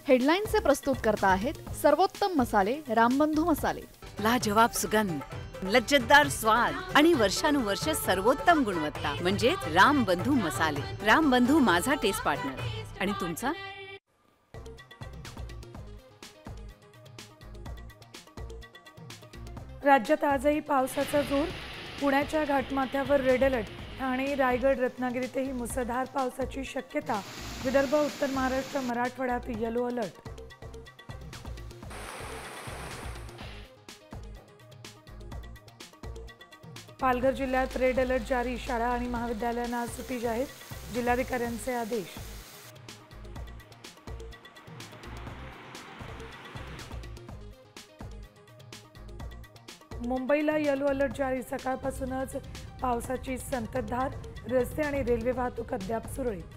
हेडलाईनचे प्रस्तुतकर्ता आहेत सर्वोत्तम मसाले रामबंधू मसाले। लाजवाब सुगंध, लज्जतदार स्वाद आणि वर्षानुवर्ष सर्वोत्तम गुणवत्ता म्हणजे रामबंधू मसाले। रामबंधू माझा टेस्ट पार्टनर आणि तुमचा। राज्यात आजही पावसाचा जोर। पुण्याच्या घाटमाथ्यावर रेड अलर्ट। ठाणे, रायगड, रत्नागिरीतही मुसळधार पावसाची शक्यता। विदर्भ, उत्तर महाराष्ट्र, मराठवाड्यात येलो अलर्ट। पालघर जिल्ह्यात रेड अलर्ट जारी। शाळा आणि महाविद्यालयांना आज सुट्टी जाहीर। जिल्हाधिकाऱ्यांचे आदेश। मुंबईला येलो अलर्ट जारी। सकाळपासूनच पावसाची संततधार। रस्ते आणि रेल्वे वाहतूक अद्याप सुरळीत।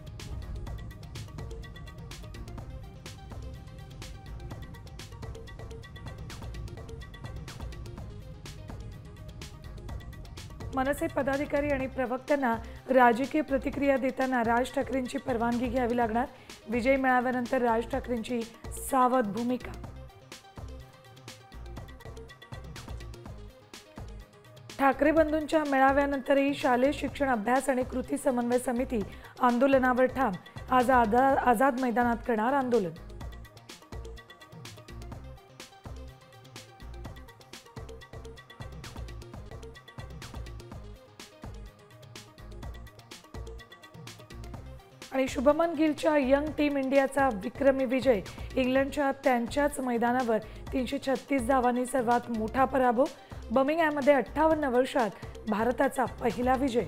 मनसे पदाधिकारी आणि प्रवक्त्यांना राजकीय प्रतिक्रिया देताना राज ठाकरेंची परवानगी घ्यावी लागणार। विजय मिळाल्यानंतर राज ठाकरेंची सावध भूमिका। ठाकरे बंधूंच्या मेळाव्यानंतरही शालेय शिक्षण अभ्यास आणि कृती समन्वय समिती आंदोलनावर ठाम। आज आझाद मैदानात करणार आंदोलन। आणि शुभमन गिलच्या यंग टीम इंडियाचा विक्रमी विजय। इंग्लंडच्या त्यांच्याच मैदानावर 336 धावांनी सर्वात मोठा पराभव। बर्मिंगहॅममध्ये 58 वर्षात भारताचा पहिला विजय।